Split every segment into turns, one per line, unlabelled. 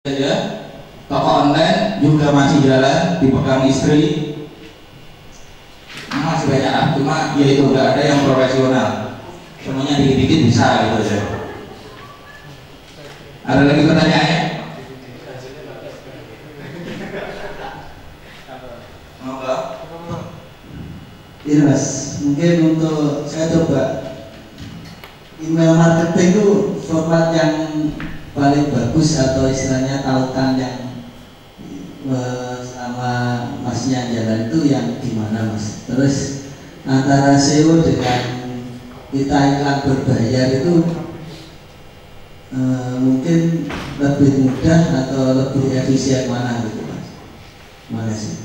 saja. Toko online juga masih jalan, dipegang istri. Masih banyak lah, cuma ya itu nggak ada yang profesional. Semuanya dikit-dikit bisa gitu aja. Ada lagi pertanyaannya?
Iya mas, mungkin untuk saya coba email marketing itu format yang paling bagus atau istilahnya tautan yang selama masnya jalan itu yang gimana mas? Terus antara SEO dengan kita iklan berbayar itu mungkin lebih mudah atau lebih efisien mana gitu mas? Mana sih?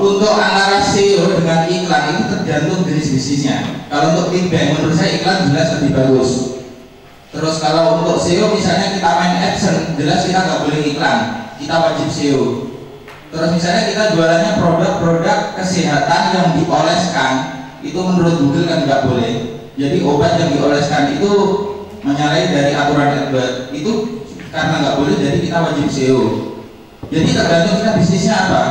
Untuk antara SEO dengan iklan itu tergantung jenis bisnisnya. Kalau untuk clickbait menurut saya iklan jelas lebih bagus. Terus kalau untuk SEO misalnya kita main AdSense, jelas kita nggak boleh iklan, kita wajib SEO. Terus misalnya kita jualannya produk-produk kesehatan yang dioleskan, itu menurut Google kan nggak boleh. Jadi obat yang dioleskan itu menyalahi dari aturan AdWords, itu karena nggak boleh, jadi kita wajib SEO. Jadi tergantung kita bisnisnya apa.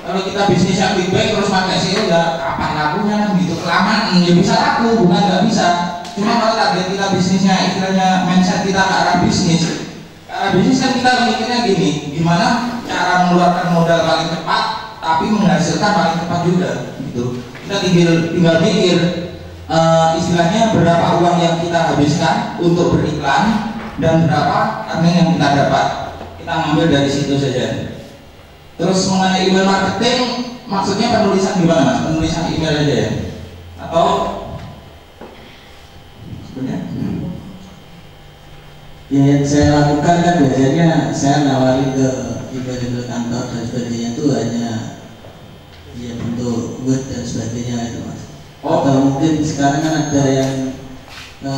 Kalau kita bisnisnya clickbait terus pakai SEO, ya kapan lakunya kan gitu, kelamaan ya bisa laku, bukan nggak bisa. Cuma kalau target kita bisnisnya istilahnya mindset kita ke arah bisnis kan kita mikirnya gini, gimana cara mengeluarkan modal paling cepat tapi menghasilkan paling cepat juga gitu. Kita tinggal mikir istilahnya berapa uang yang kita habiskan untuk beriklan dan berapa earning yang kita dapat, kita ngambil dari situ saja. Terus mengenai email marketing, maksudnya penulisan gimana mas? Penulisan email aja ya? Atau sebenarnya?
Ya, yang saya lakukan kan biasanya saya nawari ke email kantor dan sebagainya itu hanya ya bentuk word dan sebagainya itu mas. Atau mungkin sekarang kan ada yang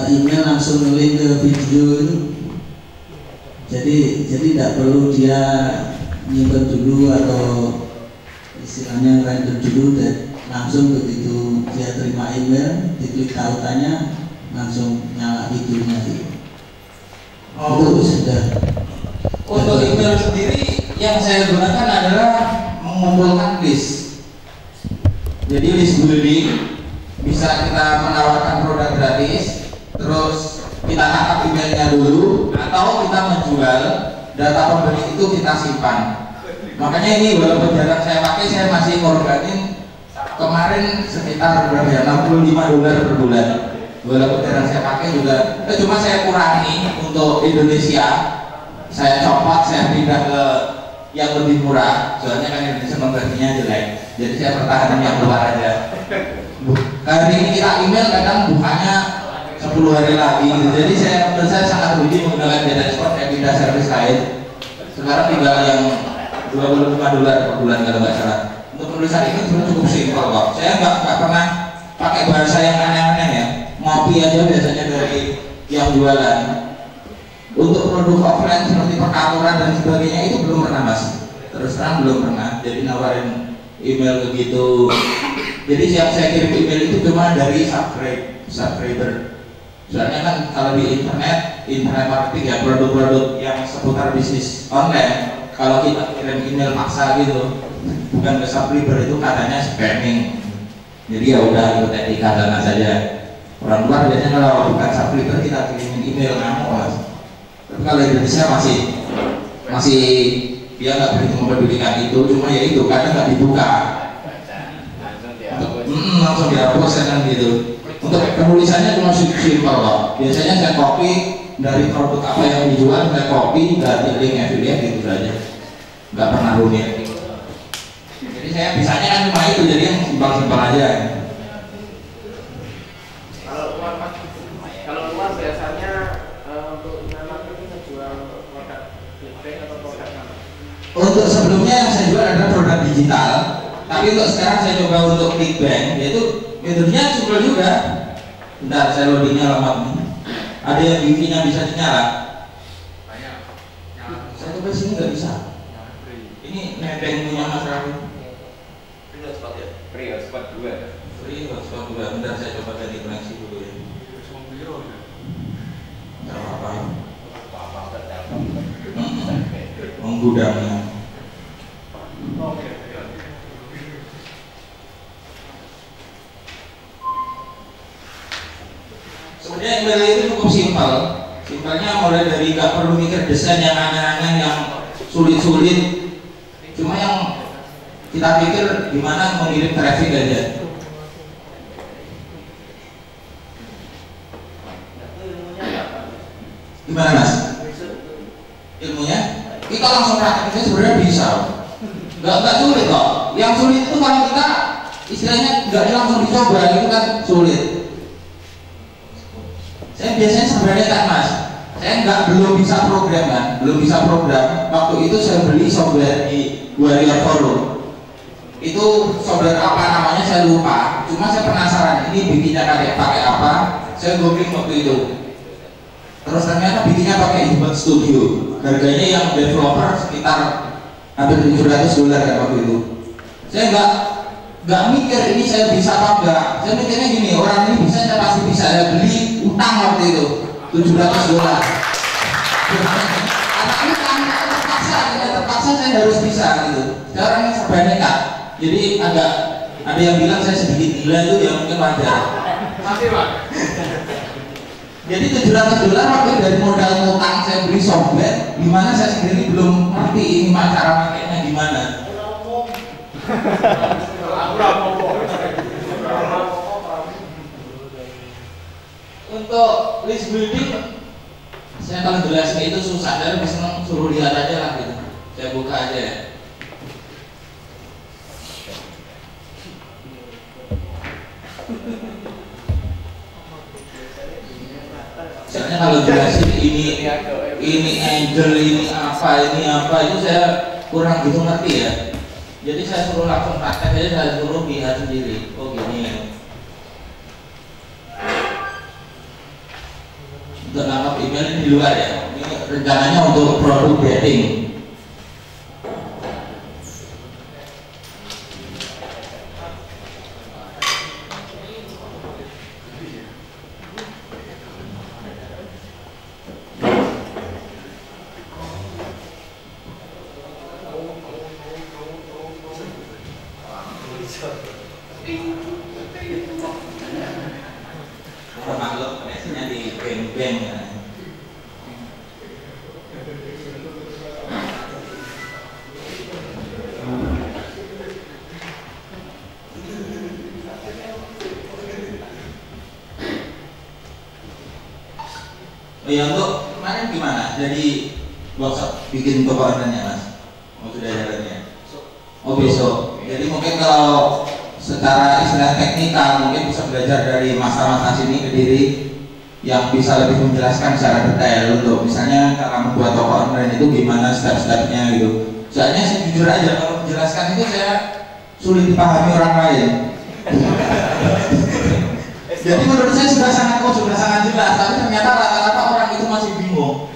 email langsung link ke video itu. Jadi tidak perlu dia nyimpen dulu atau istilahnya random dulu dan langsung begitu dia terima email diklik tautannya langsung nyala videonya gitu. Itu sudah.
Untuk email sendiri yang saya gunakan adalah mengumpulkan list. Jadi list building, bisa kita menawarkan produk gratis, terus kita tangkap emailnya dulu, atau kita menjual data pembeli itu kita simpan. Makanya ini walaupun jarang saya pakai, saya masih ngorbanin kemarin sekitar berapa ya, $65 per bulan. Walaupun jarang saya pakai juga, cuma saya kurangi untuk Indonesia, saya copot, saya pindah ke yang lebih murah. Soalnya kan Indonesia konversinya jelek, jadi saya pertahanan yang luar aja. Hari ini kita email kadang bukanya 10 hari lagi, jadi menurut saya sangat rugi menggunakan data export, saya pindah service lain. Sekarang tinggal yang $25 per bulan kalau nggak salah. Untuk penulisan ini cukup simpel kok. Saya nggak pernah pakai bahasa yang aneh-aneh ya. Ngopi aja biasanya dari yang jualan. Untuk produk offline seperti perkantoran dan sebagainya itu belum pernah mas. Terus terang belum pernah. Jadi nawarin email begitu. Jadi yang saya kirim email itu cuma dari subscriber. Soalnya kan kalau di internet marketing ya, produk-produk yang seputar bisnis online, kalau kita kirim email paksa gitu bukan ke subscriber itu katanya spamming. Jadi ya udah ikut etika dan saja. Orang luar biasanya kalau bukan subscriber kita kirimin email ngamuk mas. Tapi kalau Indonesia masih dia nggak begitu mempedulikan itu, cuma ya itu kadang nggak dibuka, langsung dihapus kan gitu. Untuk penulisannya cuma simpel kok. Biasanya saya copy dari produk apa yang dijual, saya copy dari link affiliate gitu saja. Nggak pernah rumit. Jadi saya bisanya kan cuma itu, jadi yang simpel-simpel aja.
Kalau luar biasanya untuk email marketing menjual produk clickbait atau produk apa?
Untuk sebelumnya yang saya jual adalah produk digital, tapi untuk sekarang saya coba untuk clickbait, yaitu metodenya simpel juga. Bentar, saya loadingnya lama nih. Ada yang wifi-nya bisa dinyala? Saya coba sini nggak bisa. Ini nebeng punya Mas Rafi. Free hotspot ya?
Free hotspot 2.
Free hotspot 2. Bentar saya coba ganti koneksi dulu ya. Nggak apa-apa. menggudangnya. Sebenarnya email itu cukup simpel. Simpelnya mulai dari nggak perlu mikir desain yang aneh-aneh, yang sulit-sulit. Cuma yang kita pikir gimana mengirim traffic aja. Gimana Mas? Ilmunya? Kita langsung prakteknya sebenarnya bisa. Nggak sulit kok. Yang sulit itu kalau kita istilahnya nggak langsung dicoba, itu kan sulit. Saya biasanya sebenarnya kan Mas, saya belum bisa program kan, belum bisa program. Waktu itu saya beli software di Warrior Forum. Itu software apa namanya saya lupa. Cuma saya penasaran ini bikinnya pakai apa. Saya googling waktu itu. Terus ternyata bikinnya pakai Ubuntu Studio. Harganya yang developer sekitar hampir $700 kan waktu itu. Saya nggak mikir ini saya bisa apa enggak. Saya mikirnya gini, orang ini bisa, saya pasti bisa. Saya beli utang waktu itu $700. Karena ini kan terpaksa saya harus bisa gitu. Saya orangnya serba nekat. Jadi ada yang bilang saya sedikit gila itu yang mungkin wajar.
Masih Pak.
Jadi $700 waktu dari modal utang saya beli software, dimana saya sendiri belum ngerti ini cara makainya gimana. Untuk list building, saya kalau jelasnya itu susah, saya lebih senang suruh lihat aja lah gitu. Saya buka aja ya. Soalnya kalau jelasin ini angel, ini apa itu saya kurang gitu ngerti ya. Jadi saya suruh langsung praktek aja, saya suruh lihat sendiri. Oh gini. Untuk nangkap email ini di luar ya. Ini rencananya untuk produk dating. Maklum koneksinya di bank-bank ya. Oh ya, untuk kemarin gimana? Jadi workshop bikin toko online-nya Mas? Oh sudah jalannya? Oh besok. Jadi mungkin kalau secara istilah teknikal mungkin bisa belajar dari masa-masa sini ke diri yang bisa lebih menjelaskan secara detail untuk misalnya cara membuat toko online itu gimana step-stepnya gitu. Soalnya saya jujur aja kalau menjelaskan itu saya sulit dipahami orang lain. Jadi menurut saya sudah sangat jelas, tapi ternyata rata-rata orang itu masih bingung.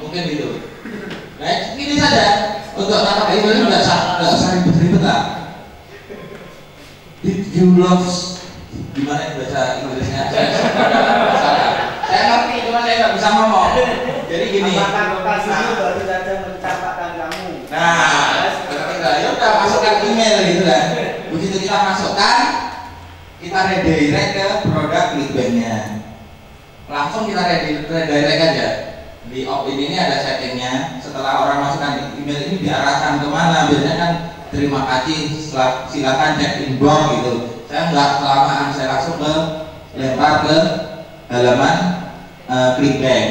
Mungkin gitu. Nah, ini saja untuk anak email nggak usah ribet-ribet lah. Did you love gimana yang baca Inggrisnya? Saya ngerti, cuma saya nggak bisa ngomong. Jadi gini.
Apakah lokasi itu baru saja mencatatkan kamu?
Nah, ya udah masukkan email gitu kan. Begitu kita masukkan, kita redirect ke produk Clickbank-nya. Langsung kita redirect aja. Di opt-in ini ada settingnya. Setelah orang masukkan email ini diarahkan kemana? Biasanya kan terima kasih, silakan cek inbox gitu. Saya nggak kelamaan, saya langsung lempar ke halaman Clickbank.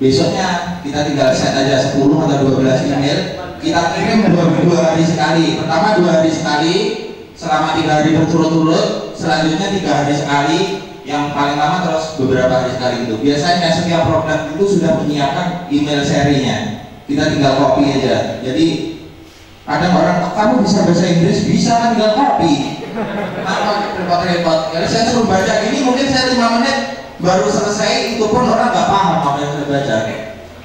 Besoknya kita tinggal set aja 10 atau 12 email. Kita kirim 2 hari sekali. Pertama 2 hari sekali selama 3 hari berturut-turut. Selanjutnya 3 hari sekali. Yang paling lama terus beberapa hari sekali gitu. Biasanya setiap produk itu sudah menyiapkan email serinya. Kita tinggal copy aja. Jadi ada orang, kamu bisa bahasa Inggris? Bisa kan, tinggal copy. Kenapa repot-repot? Jadi saya suruh baca ini mungkin saya 5 menit baru selesai. Itu pun orang nggak paham apa yang saya baca.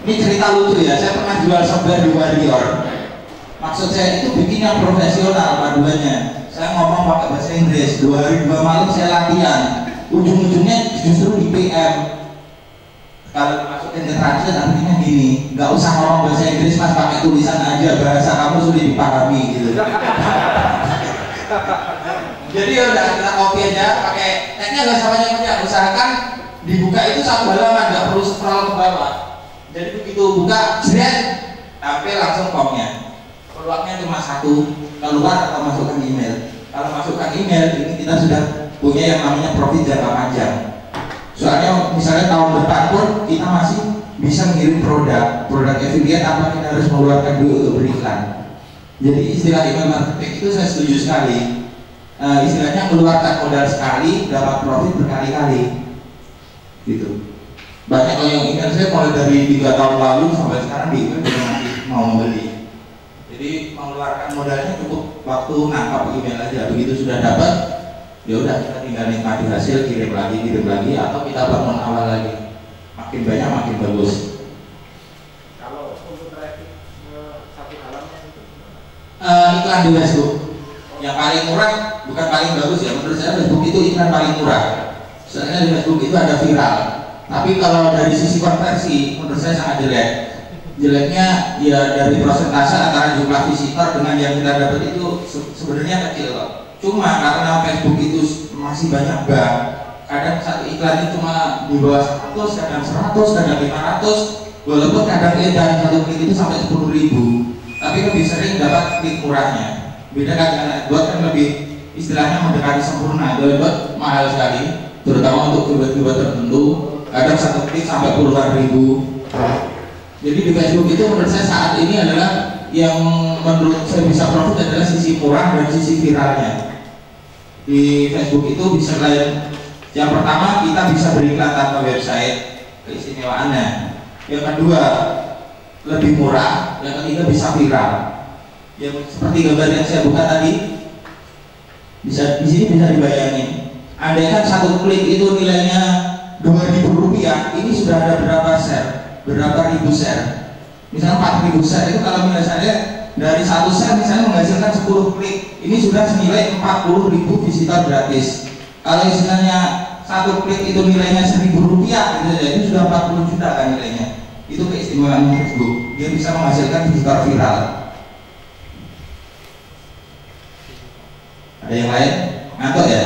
Ini cerita lucu ya. Saya pernah jual software di Warrior. Maksud saya itu bikin yang profesional paduannya. Saya ngomong pakai bahasa Inggris. 2 hari 2 malam saya latihan. Ujung-ujungnya justru di PM. Kalau masuk interaction artinya gini, nggak usah ngomong bahasa Inggris mas, pakai tulisan aja, bahasa kamu sudah dipahami gitu. Jadi ya udah kita copy aja, pakai tagnya nggak sama banyak, usahakan dibuka itu satu halaman, nggak perlu scroll ke bawah. Jadi begitu buka, jret, tampil langsung formnya. Peluangnya cuma satu, keluar atau masukkan email. Kalau masukkan email, ini kita sudah punya yang namanya profit jangka panjang. Soalnya misalnya tahun depan pun kita masih bisa ngirim produk affiliate tanpa kita harus mengeluarkan duit untuk beriklan. Jadi istilah email marketing itu saya setuju sekali. Istilahnya mengeluarkan modal sekali dapat profit berkali-kali. Gitu. Banyak yang email saya mulai dari 3 tahun lalu sampai sekarang di email juga masih mau membeli. Jadi mengeluarkan modalnya cukup waktu nangkap email aja. Begitu sudah dapat, ya udah kita tinggal nikmati hasil, kirim lagi atau kita bangun awal lagi. Makin banyak makin bagus.
Kalau untuk traffic satu halaman itu
iklan di Facebook yang paling murah, bukan paling bagus ya, menurut saya Facebook itu iklan paling murah. Soalnya di Facebook itu ada viral. Tapi kalau dari sisi konversi menurut saya sangat jelek. Jeleknya ya dari persentase antara jumlah visitor dengan yang kita dapat itu sebenarnya kecil kok. Cuma karena Facebook itu masih banyak bug, kadang satu iklan itu cuma di bawah 100, kadang 100, kadang 500, walaupun kadang dari satu klik itu sampai 10.000, tapi lebih sering dapat klik murahnya. Beda kan dengan AdWords kan lebih istilahnya mendekati sempurna. AdWords mahal sekali, terutama untuk keyword-keyword tertentu, kadang satu klik sampai puluhan ribu. Jadi di Facebook itu menurut saya saat ini adalah yang menurut saya bisa profit adalah sisi murah dan sisi viralnya. Di Facebook itu bisa lain. Yang pertama kita bisa beriklan tanpa website, keistimewaannya. Yang kedua lebih murah. Yang ketiga bisa viral. Yang seperti gambar yang saya buka tadi, bisa di sini bisa dibayangin. Andaikan satu klik itu nilainya Rp2.000, ini sudah ada berapa share? Berapa ribu share? Misalnya 4.000 share itu kalau misalnya saya dari satu share misalnya menghasilkan 10 klik, ini sudah senilai 40.000 visitor gratis. Kalau misalnya satu klik itu nilainya Rp1.000 gitu ya, itu sudah 40 juta kan nilainya. Itu keistimewaan Facebook, dia bisa menghasilkan visitor viral. Ada yang lain? Ngantuk ya?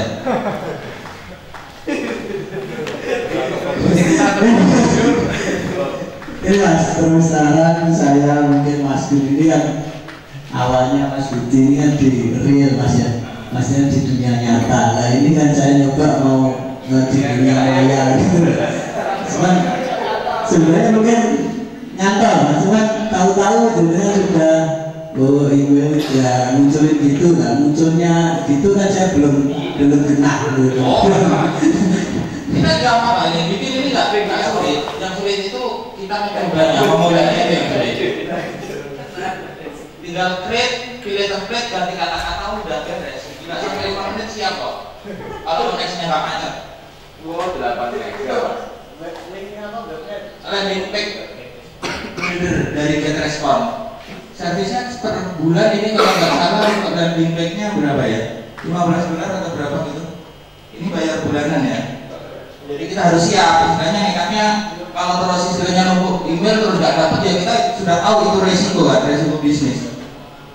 Ini mas, terus terang saya mungkin Mas Budi ini kan awalnya Mas Budi ini kan di real mas ya, masnya di dunia nyata. Nah ini kan saya nyoba mau di dunia maya gitu. Cuman sebenarnya mungkin nyata mas, cuman tahu-tahu sebenarnya sudah email ya munculin gitu. Nah munculnya gitu kan saya belum kena gitu.
Kita gampang lah, yang bikin ini nggak sulit. Yang sulit itu kita mencobanya, memulainya itu yang sulit. Tinggal create, pilih template, ganti kata-kata udah beres. Tidak sampai 5 menit siap kok. Kalau konteksnya nggak macet.
8 mega. Linknya apa website?
Landing page dari GetResponse. Servisnya per bulan ini kalau nggak salah landing page-nya berapa ya? $15 atau berapa gitu? Ini bayar bulanan ya. Jadi kita harus siap, istilahnya nekatnya kalau terus istilahnya numpuk email terus nggak dapat ya kita sudah tahu itu resiko kan, resiko bisnis.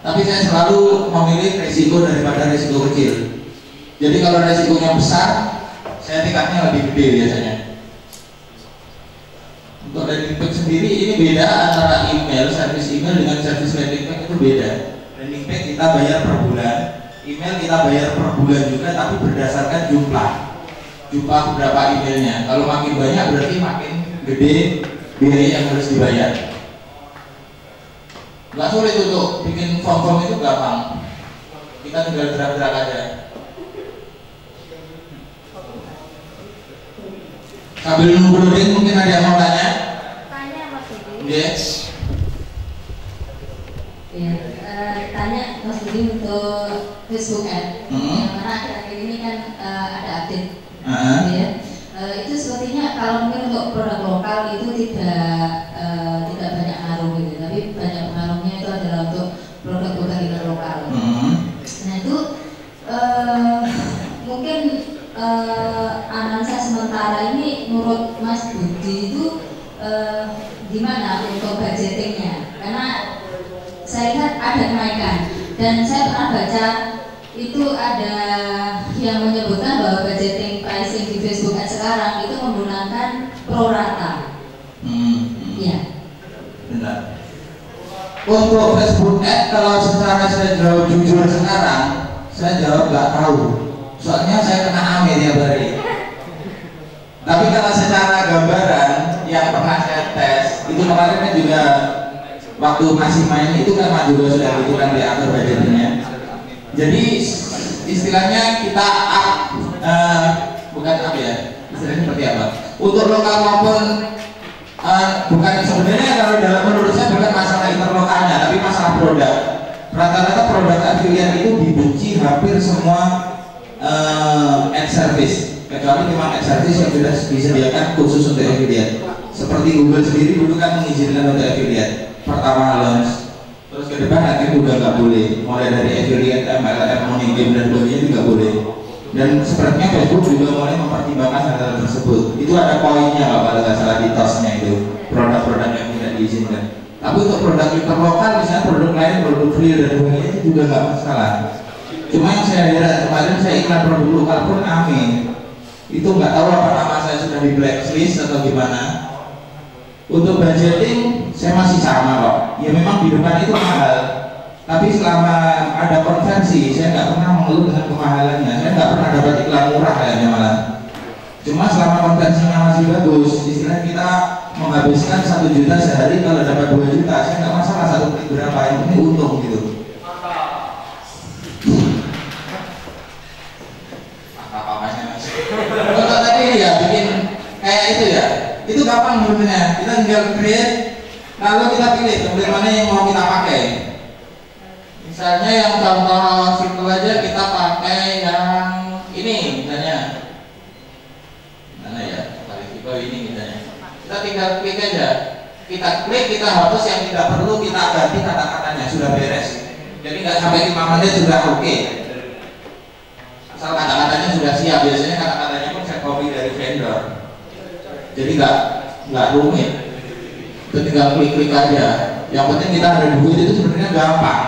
Tapi saya selalu memilih resiko daripada resiko kecil. Jadi kalau resikonya besar, saya tingkatnya lebih gede biasanya. Untuk landing page sendiri ini beda antara email, service email dengan service landing page itu beda. Landing page kita bayar per bulan, email kita bayar per bulan juga, tapi berdasarkan jumlah berapa emailnya. Kalau makin banyak berarti makin gede biaya yang harus dibayar. Nggak sulit untuk bikin form-form itu gampang. Kita tinggal gerak-gerak aja. Sambil nunggu loading mungkin ada yang mau tanya?
Tanya Mas Budi.
Yes.
Ya, tanya Mas Budi untuk Facebook Ad. Yang mana akhir-akhir ini kan ada update. Ya. Itu sepertinya kalau mungkin untuk produk lokal itu tidak banyak ngaruh gitu, tapi banyak pengaruhnya itu adalah untuk produk-produk kita lokal. Nah itu mungkin analisa sementara ini menurut Mas Budi itu untuk budgetingnya, karena saya lihat ada kenaikan dan saya pernah baca itu ada yang menyebutkan bahwa budgeting pricing di Facebook Ads sekarang itu menggunakan pro rata. Iya.
Benar. Untuk Facebook Ads kalau secara saya jawab jujur sekarang, saya jawab nggak tahu. Soalnya saya kena ame tiap hari. Tapi kalau secara gambaran yang pernah saya tes, itu kemarin kan juga waktu masih main itu kan juga sudah gitu kan diatur budgetnya. Jadi istilahnya kita bukan apa ya, istilahnya seperti apa? Untuk lokal maupun bukan sebenarnya kalau dalam menurut saya bukan masalah interlokalnya, tapi masalah produk. Rata-rata produk affiliate itu dibenci hampir semua ad service, kecuali memang ad service yang sudah disediakan khusus untuk affiliate. Seperti Google sendiri dulu kan mengizinkan untuk affiliate. Pertama launch, terus ke depan akhirnya juga nggak boleh. Mulai dari affiliate, MLM, money game dan sebagainya juga boleh. Dan sepertinya Facebook juga mulai mempertimbangkan hal tersebut. Itu ada poinnya kalau nggak salah di TOS-nya itu, produk-produk yang tidak diizinkan. Tapi untuk produk interlokal, misalnya produk lain, produk free dan sebagainya itu juga nggak masalah. Cuma yang saya lihat kemarin saya iklan produk lokal pun amin. Itu nggak tahu apa nama saya sudah di blacklist atau gimana. Untuk budgeting saya masih sama kok. Ya memang di depan itu mahal. Tapi selama ada konversi, saya nggak pernah mengeluh dengan kemahalannya. Saya nggak pernah dapat iklan murah kayaknya malah. Cuma selama konversinya masih bagus, istilah kita menghabiskan 1 juta sehari, kalau dapat 2 juta, saya nggak masalah satu klik berapa, yang penting untung gitu. Kalau tadi ya bikin kayak itu ya, itu gampang sebenarnya. Kita tinggal create, lalu kita pilih template mana yang mau kita pakai. Misalnya yang contoh simple aja, kita pakai yang ini misalnya, mana ya, paling simple ini misalnya. Kita tinggal klik aja, kita klik, kita hapus yang tidak perlu, kita ganti kata-katanya, sudah beres. Jadi nggak sampai 5 menit sudah oke. Asal kata-katanya sudah siap. Biasanya kata-katanya pun saya copy dari vendor. Jadi nggak rumit. Itu tinggal klik-klik aja. Yang penting kita ada duit, itu sebenarnya gampang.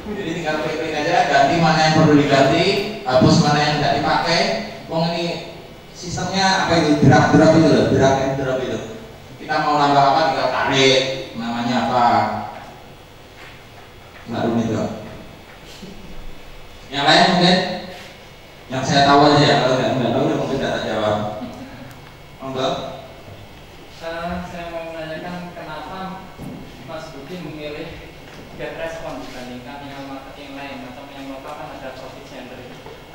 Jadi tinggal klik-klik aja, ganti mana yang perlu diganti, hapus mana yang tidak dipakai. Wong ini sistemnya apa itu, drag itu loh, drag and drop itu. Kita mau nambah apa tinggal tarik, namanya apa, nggak rumit kok. Yang lain mungkin, yang saya tahu aja ya, kalau nggak tahu mungkin tidak tak jawab. Enggak?
Saya mau menanyakan kenapa Mas Budi memilih get respon dibandingkan yang marketing lain, atau yang lokal kan ada profit center.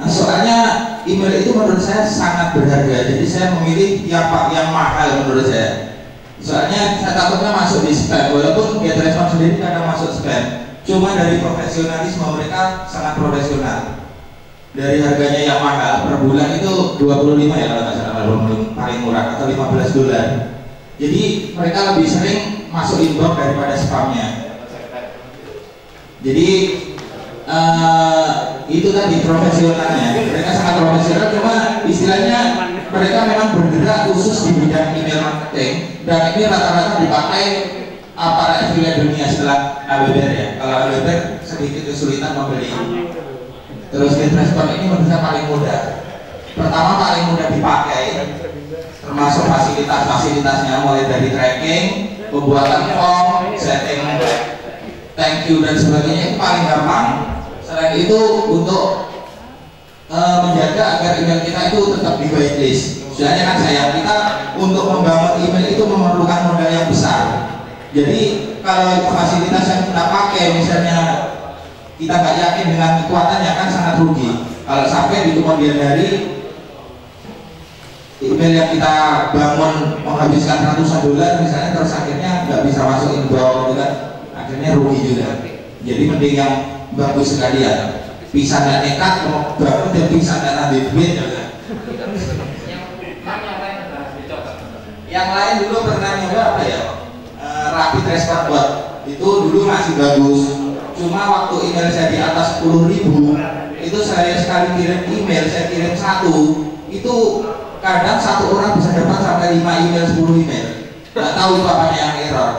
Nah, soalnya email itu menurut saya sangat berharga, jadi saya memilih yang mahal menurut saya. Soalnya saya takutnya masuk di spam, walaupun get respon sendiri kadang masuk spam. Cuma dari profesionalisme mereka sangat profesional. Dari harganya yang mahal per bulan itu 25 ya kalau nggak salah, paling murah, atau $15. Jadi mereka lebih sering masuk inbox daripada spamnya. Jadi itu tadi profesionalnya, mereka sangat profesional. Cuma istilahnya mereka memang bergerak khusus di bidang email marketing, dan ini rata-rata dipakai para affiliate dunia setelah ABBR ya. Kalau ABBR sedikit kesulitan membeli. Terus get respon ini menurut saya paling mudah. Pertama paling mudah dipakai, termasuk fasilitas-fasilitasnya, mulai dari tracking, pembuatan form, setting thank you dan sebagainya, itu paling gampang. Selain itu untuk menjaga agar email kita itu tetap di whitelist. Soalnya kan kita untuk membangun email itu memerlukan modal yang besar. Jadi kalau fasilitas yang kita pakai misalnya kita nggak yakin dengan kekuatannya, kan sangat rugi. Kalau sampai di kemudian hari email yang kita bangun menghabiskan $100 misalnya, terus akhirnya nggak bisa masuk inbox, gitu kan, akhirnya rugi juga. Jadi mending yang bagus sekali ya, pisah dan nekat mau bangun dan pisah dan ambil duit juga. Yang lain dulu pernah nyoba apa ya, rapid response bot, itu dulu masih bagus. Cuma waktu email saya di atas 10.000, itu saya sekali kirim email, saya kirim 1, itu kadang satu orang bisa dapat sampai 5 email, 10 email. Nggak tahu itu apanya yang error.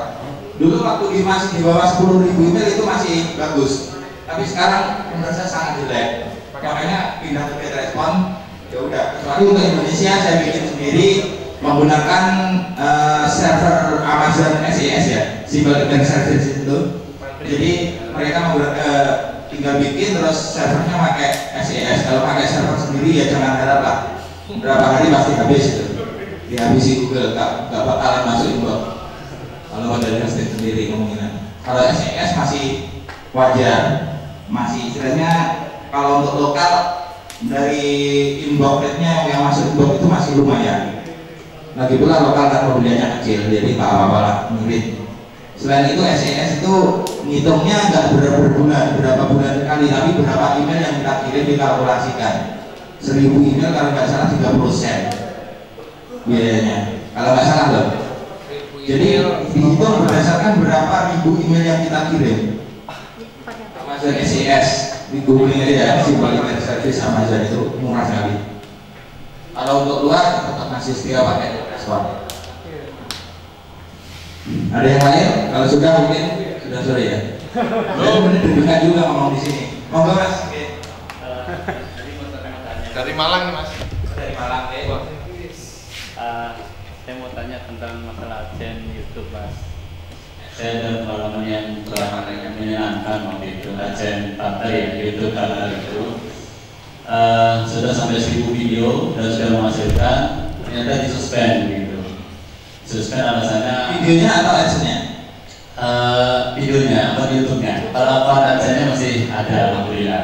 Dulu waktu masih di bawah 10.000 email itu masih bagus, tapi sekarang menurut saya sangat jelek. Makanya pindah ke GetResponse. Ya udah, kecuali untuk Indonesia saya bikin sendiri menggunakan server Amazon SES ya, Simple Event Service itu. Jadi mereka tinggal bikin terus servernya pakai SES. Kalau pakai server sendiri ya jangan harap lah, berapa hari pasti habis itu, dihabisi Google, gak bakalan masuk inbox. Kalau dari hosting sendiri kemungkinan. Kalau SES masih wajar, masih istilahnya kalau untuk lokal dari inbox rate-nya yang masuk inbox itu masih lumayan. Lagi pula lokal kan pembeliannya kecil, jadi tak apa-apa lah, mirip. Selain itu SES itu ngitungnya nggak berapa bulan sekali, tapi berapa email yang kita kirim dikalkulasikan. 1000 email kalau nggak salah 30 sen biayanya, kalau nggak salah loh. Jadi dihitung berdasarkan berapa ribu email yang kita kirim. Amazon SES di Google aja ya, Simple Email Service Amazon itu murah sekali. Kalau untuk luar tetap masih setia pakai GetResponse. Ada yang lain? Kalau sudah mungkin sudah sore ya. Belum deg-degan juga ngomong di sini. Monggo Mas.
Dari Malang nih Mas.
Dari Malang ya.
Saya mau tanya tentang masalah adsense YouTube Mas. Saya ada pengalaman yang kurang menyenangkan waktu itu. Adsense partai YouTube karena itu sudah sampai 1000 video dan sudah menghasilkan, ternyata disuspend gitu. Suspend alasannya
videonya atau adsense-nya?
Videonya atau YouTube-nya. Kalau adsense-nya masih ada, alhamdulillah.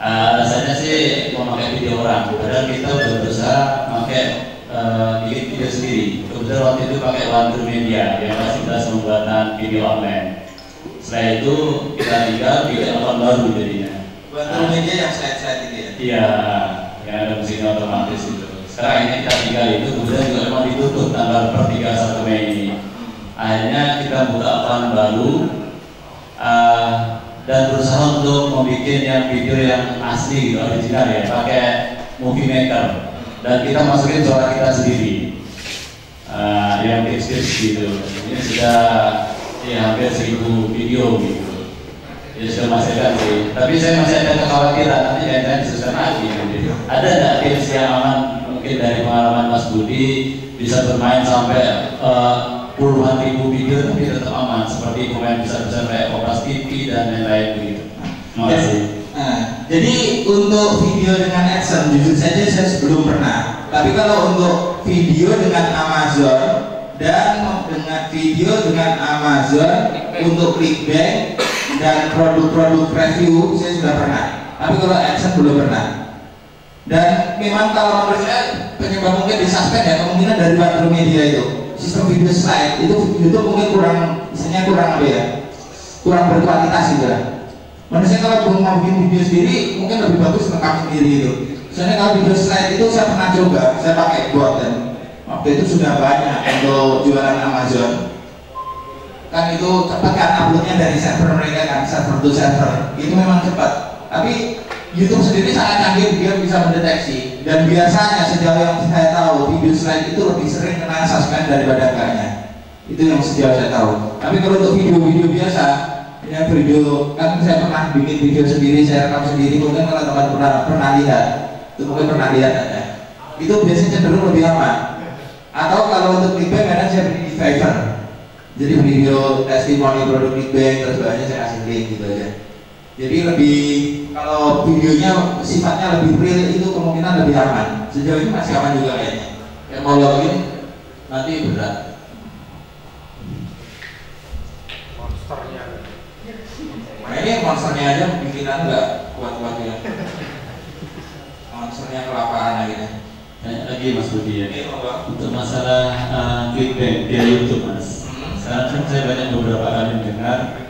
Alasannya sih memakai video orang, padahal kita udah berusaha pakai bikin video sendiri. Kebetulan waktu itu pakai One Media yang fasilitas pembuatan video online. Setelah itu kita tinggal bikin akun baru jadinya.
One Media yang slide-slide itu ya?
Iya, yang ada mesinnya otomatis itu. Sekarang ini kita tinggal itu, kemudian juga memang ditutup tanggal 31 Mei ini. Akhirnya kita buka akun baru dan berusaha untuk membuat yang video yang asli, original ya, pakai Movie Maker. Dan kita masukin suara kita sendiri, yang tips-tips gitu. Ini sudah ya hampir 1000 video gitu. Ya sudah menghasilkan sih. Tapi saya masih ada kekhawatiran nanti jangan disusahkan lagi. Gitu. Ada nggak tips yang aman mungkin dari pengalaman Mas Budi bisa bermain sampai puluhan ribu video tapi tetap aman seperti pemain besar-besar kayak Kompas TV dan lain-lain begitu. Terima kasih.
Jadi untuk video dengan AdSense jujur saja saya belum pernah. Tapi kalau untuk video dengan Amazon dan dengan video dengan Amazon untuk clickbank dan produk-produk review saya sudah pernah. Tapi kalau AdSense belum pernah. Dan memang kalau menurut saya penyebab mungkin disuspend ya kemungkinan dari One Media itu. Sistem video slide itu YouTube mungkin kurang, misalnya kurang apa ya? Kurang berkualitas gitu lah. Manusia kalau mau bikin video sendiri mungkin lebih bagus rekam sendiri itu. Soalnya kalau video slide itu saya pernah coba, saya pakai bot dan waktu itu sudah banyak untuk jualan Amazon. Kan itu cepat kan uploadnya dari server mereka kan, server to server itu memang cepat. Tapi YouTube sendiri sangat canggih, dia bisa mendeteksi. Dan biasanya sejauh yang saya tahu video slide itu lebih sering kena suspend daripada enggaknya. Itu yang sejauh saya tahu. Tapi kalau untuk video-video biasa, ya video kan saya pernah bikin video sendiri, saya rekam sendiri. Mungkin kalau teman pernah lihat, itu mungkin pernah lihat ada. Itu biasanya cenderung lebih aman. Atau kalau untuk clickbank kadang saya bikin di Fiverr. Jadi video testimoni produk clickbank terus banyak saya kasih link gitu aja. Jadi lebih kalau videonya sifatnya lebih real itu kemungkinan lebih aman. Sejauh ini masih aman juga kayaknya. Yang mau login nanti berat.
Monsternya.
Nah ini monsternya aja bikinan nggak kuat-kuat ya. Monsternya kelaparan gitu.
Tanya lagi Mas Budi ya. Untuk masalah clickbank di YouTube Mas. Sekarang kan saya banyak beberapa kali mendengar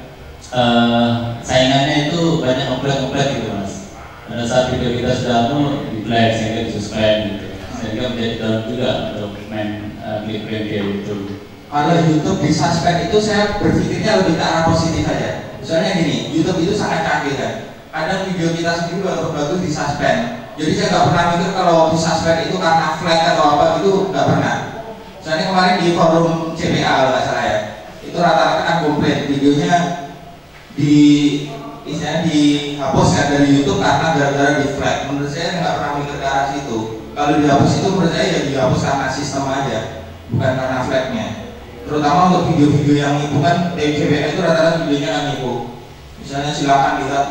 saingannya itu banyak ngeplek gitu Mas. Pada saat video kita sudah di flag sehingga disuspend gitu, sehingga menjadi down juga untuk main clickbank di YouTube.
Kalau YouTube di suspend itu saya berpikirnya lebih ke arah positif aja. Misalnya gini, YouTube itu sangat canggih kan. Kadang video kita sendiri bagus di suspend. Jadi saya nggak pernah mikir kalau di suspek itu karena flag atau apa itu, nggak pernah. Soalnya kemarin di forum CPA kalau nggak salah ya, itu rata-rata kan komplain videonya istilahnya dihapus kan dari YouTube karena gara-gara di flag. Menurut saya nggak pernah mikir ke arah situ. Kalau dihapus itu menurut saya ya dihapus karena sistem aja, bukan karena flagnya. Terutama untuk video-video yang itu kan dari CPA itu rata-rata videonya kan itu. Misalnya silakan dilihat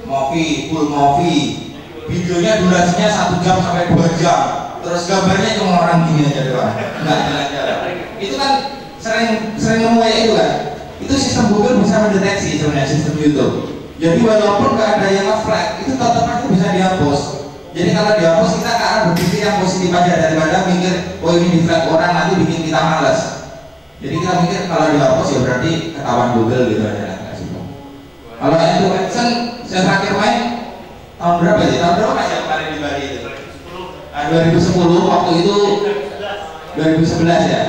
movie, full movie, videonya durasinya 1 jam sampai 2 jam, terus gambarnya cuma orang gini aja doang, nggak jalan-jalan. Itu kan sering nemu itu kan. Itu sistem Google bisa mendeteksi sebenarnya sistem YouTube. Jadi walaupun nggak ada yang nge-flag, itu tetap aja bisa dihapus. Jadi kalau dihapus kita ke arah berpikir yang positif aja daripada mikir, oh ini di flag orang nanti bikin kita malas. Jadi kita mikir kalau dihapus ya berarti ketahuan Google gitu aja. Kalau itu action saya terakhir main tahun berapa sih? Tahun berapa ya kemarin di Bali itu? 2010 waktu itu 2011 ya.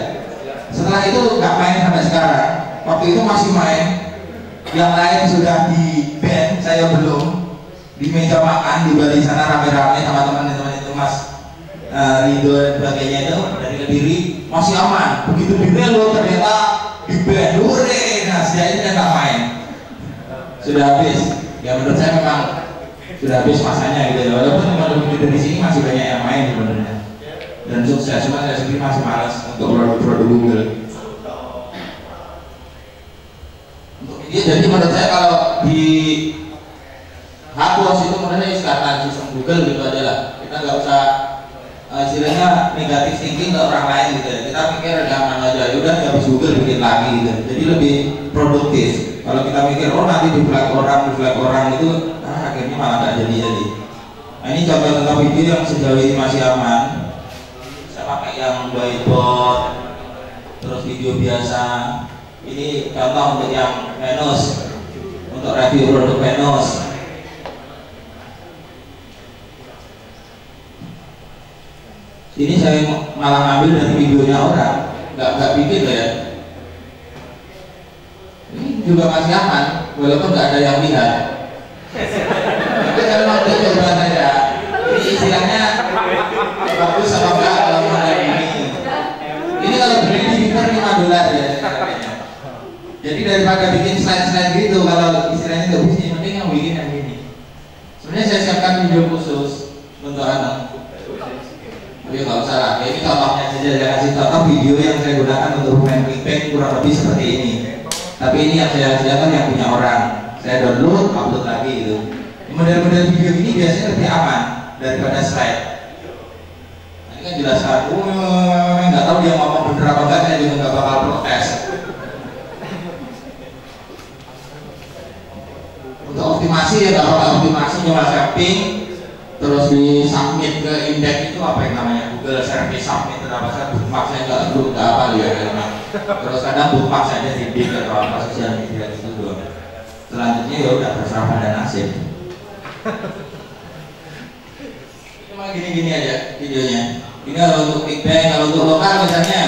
Setelah itu nggak main sampai sekarang. Waktu itu masih main. Yang lain sudah di band, saya belum. Di meja makan di Bali sana rame-rame sama teman-teman itu Mas Rido dan sebagainya itu dari Kediri masih aman. Begitu di Belo ternyata di band dure. Nah sejak itu saya nggak main. Sudah habis. Ya menurut saya memang sudah habis masanya gitu. Walaupun teman-teman dari sini masih banyak yang main sebenarnya dan sukses, cuma saya sendiri masih malas untuk produk-produk Google. Untuk ini jadi menurut saya kalau di hapus itu menurut saya karena sistem Google gitu aja lah. Kita nggak usah istilahnya negatif thinking ke orang lain gitu ya. Kita pikir jangan aja, udah habis Google bikin lagi gitu. Jadi lebih produktif. Kalau kita mikir oh nanti di flag orang itu akhirnya malah nggak jadi. Nah ini contoh tentang video yang sejauh ini masih aman. Saya pakai yang whiteboard, terus video biasa. Ini contoh untuk yang Venus, untuk review produk Venus. Ini saya malah ngambil dari videonya orang, nggak bikin ya. Ini juga masih aman, walaupun nggak ada yang lihat. Tapi kalau mau coba saja, ini istilahnya bagus apa enggak kalau mau ada ini. Ini kalau beli di Fiverr $5 ya. Jadi daripada bikin slide-slide gitu, kalau istilahnya nggak bisa, mending yang bikin yang ini. Sebenarnya saya siapkan video khusus untuk anak. Tapi nggak usah lah, ini contohnya saja, saya kasih contoh video yang saya gunakan untuk main clickbait kurang lebih seperti ini. Tapi ini yang saya siapkan yang punya orang, saya download, upload lagi gitu. Model-model video ini biasanya lebih aman daripada slide. Nah, ini kan jelaskan, nggak tahu dia ngomong bener apa enggak, saya juga nggak bakal protes. Untuk optimasi ya, kalau optimasi cuma setting, terus di submit ke index itu apa yang namanya Google Service Submit atau apa, saya bookmark saya nggak apa ya. Terus kadang bookmark saja di link atau apa sosial media itu doang. Selanjutnya ya udah terserah pada nasib. Cuma gini-gini aja videonya. Ini kalau untuk clickbait, kalau untuk lokal misalnya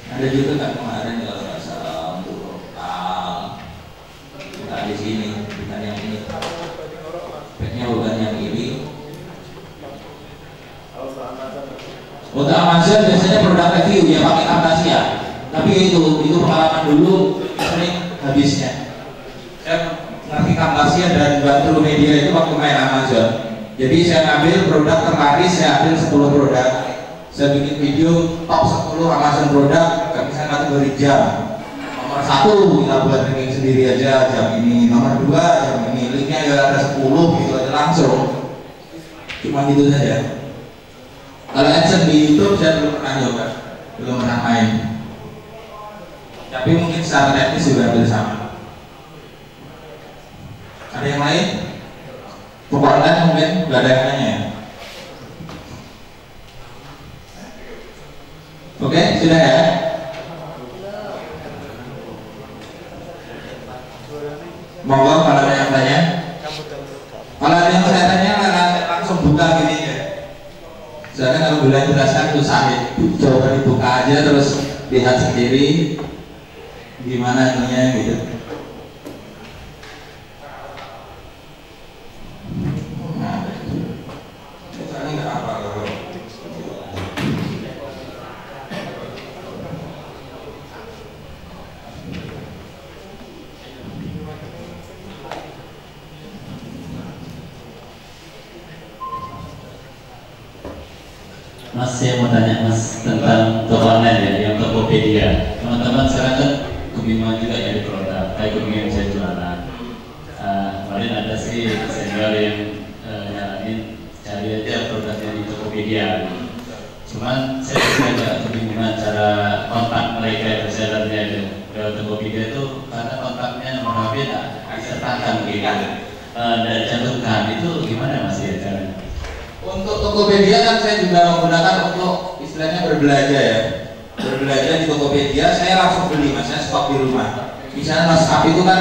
ada juga kan kemarin kalau nggak salah untuk lokal. Nggak di sini, bukan yang ini. Baiknya bukan yang ini. Untuk Amazon biasanya produk review ya pakai Camtasia. Tapi itu pengalaman dulu sering habisnya. Saya ngerti Camtasia dan bantu media itu waktu main Amazon. Jadi saya ngambil produk terlaris, saya ambil 10 produk. Saya bikin video top 10 Amazon produk, misalnya kategori jam. Nomor 1 kita buat ranking sendiri aja jam ini, nomor 2 jam ini, linknya ya ada 10 gitu aja langsung. Cuma gitu saja. Kalau action di YouTube saya belum pernah coba, belum pernah main. Tapi mungkin secara teknis juga hampir sama. Ada yang lain? Pokoknya mungkin nggak ada yang nanya ya. Oke, sudah ya. Monggo kalau ada yang tanya. Kalau ada yang saya tanya langsung buka gini ya. Soalnya kalau boleh jelaskan itu sahih. Coba dibuka aja terus lihat sendiri gimana ininya gitu.
Mas, saya mau tanya Mas tentang toko online ya, yang Tokopedia. Teman-teman sekarang kan kebingungan juga ya di produk, kayak kebingungan saya jualan. Kemarin ada sih senior yang nyaranin cari aja produknya di Tokopedia. Cuman saya juga agak kebingungan cara kontak mereka yang sellernya itu. Lewat Tokopedia itu karena kontaknya nomor HP tak disertakan gitu. Dari cantumkan itu gimana Mas ya caranya?
Untuk Tokopedia kan saya juga menggunakan untuk istilahnya berbelanja ya. Berbelanja di Tokopedia saya langsung beli Mas, saya stok di rumah. Misalnya Mas itu kan,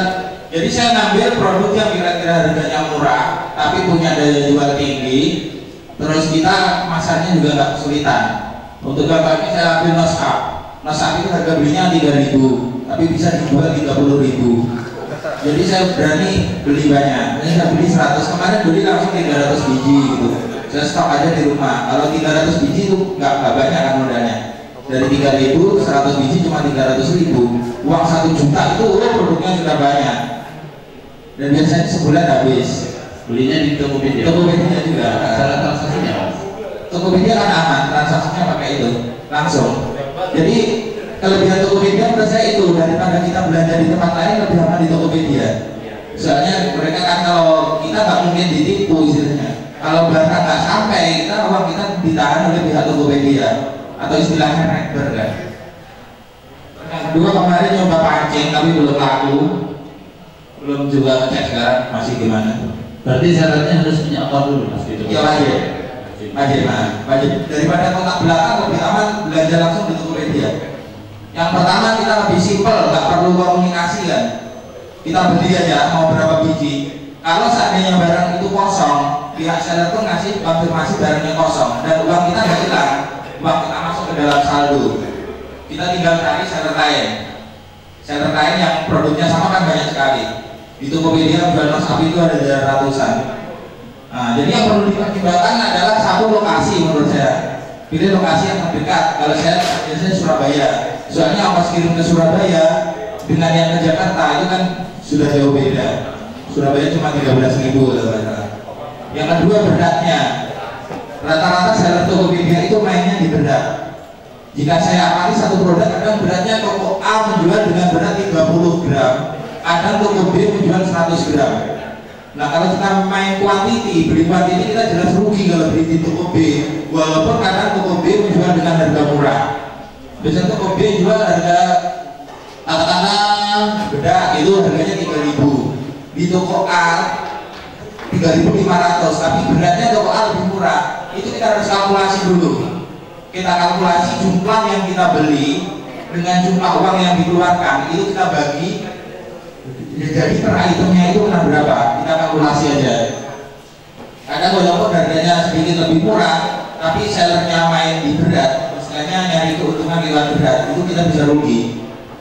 jadi saya ngambil produk yang kira-kira harganya murah tapi punya daya jual tinggi. Terus kita masarnya juga nggak kesulitan. Untuk gambarnya saya ambil Noshap itu harga belinya 3.000 tapi bisa dijual 30.000. Jadi saya berani beli banyak. Saya beli 100, kemarin beli langsung 300 biji gitu. Saya stok aja di rumah. Kalau 300 biji itu nggak banyak kan modalnya. Dari 3.000 ke 100 biji cuma 300.000. Uang 1 juta itu produknya sudah banyak. Dan biasanya sebulan habis.
Belinya di Tokopedia.
Tokopedia juga.
Cara transaksinya Mas?
Tokopedia kan aman, transaksinya pakai itu langsung. Jadi kelebihan Tokopedia menurut saya itu, daripada kita belanja di tempat lain lebih aman di Tokopedia. Soalnya mereka kan kalau kita nggak mungkin ditipu istilahnya. Kalau barang nggak sampai, uang kita ditahan oleh pihak Tokopedia atau istilahnya rekber kan. Yang kedua kemarin nyoba pancing tapi belum laku, belum juga ngecek sekarang masih gimana.
Berarti syaratnya harus punya akun dulu Mas gitu.
Iya wajib. Daripada kontak belakang lebih aman belanja langsung di Tokopedia. Yang pertama kita lebih simpel, nggak perlu komunikasi kan. Kita beli aja mau berapa biji. Kalau seandainya barang itu kosong, pihak seller pun ngasih konfirmasi barangnya kosong dan uang kita nggak hilang, uang kita masuk ke dalam saldo. Kita tinggal cari seller lain yang produknya sama kan banyak sekali. Di Tokopedia jual Noshap itu ada ratusan. Nah, jadi yang perlu dipertimbangkan adalah satu lokasi menurut saya. Pilih lokasi yang terdekat. Kalau saya biasanya Surabaya. Soalnya ongkos kirim ke Surabaya dengan yang ke Jakarta itu kan sudah jauh beda. Surabaya cuma 13.000 Yang kedua beratnya. Rata-rata seller Tokopedia itu mainnya di berat. Jika saya amati satu produk, kadang beratnya toko A menjual dengan berat 30 gram, kadang toko B menjual 100 gram. Nah kalau kita main quantity, beli quantity kita jelas rugi kalau beli di toko B. Walaupun kadang toko B menjual dengan harga murah. Biasanya toko B jual harga katakanlah bedak itu harganya 3.000. Di toko A 3.500, tapi beratnya toko A lebih murah. Itu kita harus kalkulasi dulu. Kita kalkulasi jumlah yang kita beli dengan jumlah uang yang dikeluarkan, itu kita bagi. Jadi per itemnya itu kena berapa? Kita kalkulasi aja. Kadang walaupun harganya sedikit lebih murah, tapi sellernya main di berat, istilahnya nyari keuntungan lewat berat, itu kita bisa rugi.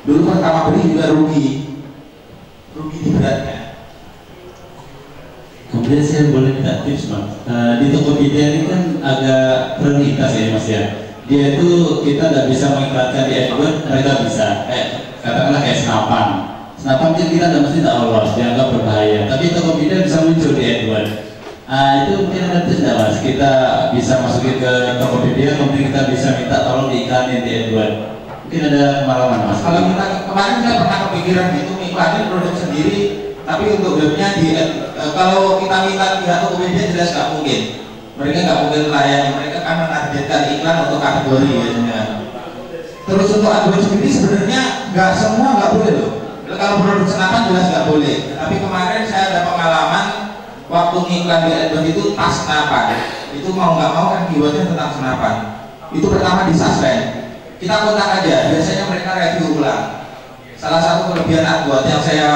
Dulu pertama beli juga rugi di beratnya.
Kemudian saya boleh minta tips Mas. Di Tokopedia ini kan agak prioritas ya Mas ya. Dia itu kita nggak bisa mengiklankan di AdWords, mereka bisa. Katakanlah kayak Snapan kan kita nggak mesti tak lolos, dianggap berbahaya. Tapi Tokopedia bisa muncul di AdWords. Itu mungkin ada tips nggak Mas? Kita bisa masukin ke Tokopedia, kemudian kita bisa minta tolong diiklanin di AdWords. Mungkin ada pengalaman Mas?
Kalau kita kemarin saya pernah kepikiran gitu iklanin produk sendiri. Tapi untuk webnya kalau kita minta pihak Tokopedia jelas nggak mungkin. Mereka nggak mungkin melayani. Mereka akan menargetkan iklan untuk kategori biasanya. Terus untuk AdWords sendiri sebenarnya nggak semua nggak boleh loh. Kalau produk senapan jelas nggak boleh. Tapi kemarin saya ada pengalaman waktu ngiklan di AdWords itu tas senapan. Itu mau nggak mau kan keywordnya tentang senapan. Itu pertama di suspend. Kita kontak aja. Biasanya mereka review ulang. Salah satu kelebihan AdWords yang saya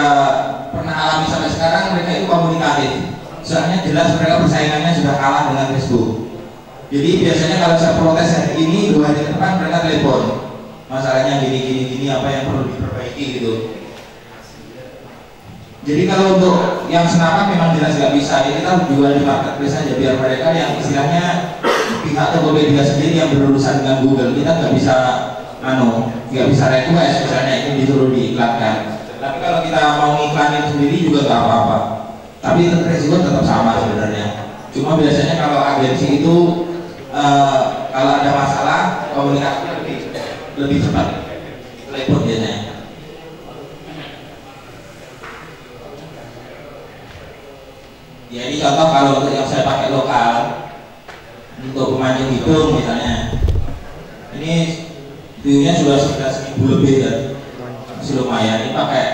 pernah alami sampai sekarang, mereka itu komunikatif. Soalnya jelas mereka persaingannya sudah kalah dengan Facebook. Jadi biasanya kalau saya protes hari ini, 2 hari ke depan mereka telepon. Masalahnya gini, apa yang perlu diperbaiki gitu. Jadi kalau untuk yang senapan memang jelas nggak bisa. Jadi kita jual di marketplace aja biar mereka yang istilahnya pihak Tokopedia sendiri yang berurusan dengan Google. Kita nggak bisa request misalnya ini disuruh diiklankan. Tapi kalau kita mau ngiklanin sendiri juga nggak apa-apa. Tapi resiko tetap sama sebenarnya. Cuma biasanya kalau agensi itu kalau ada masalah komunikasinya lebih cepat, telepon biasanya. Ya ini contoh kalau untuk yang saya pakai lokal untuk pemancing hidung misalnya, ini viewnya sudah 1000 lebih kan, masih lumayan. Ini pakai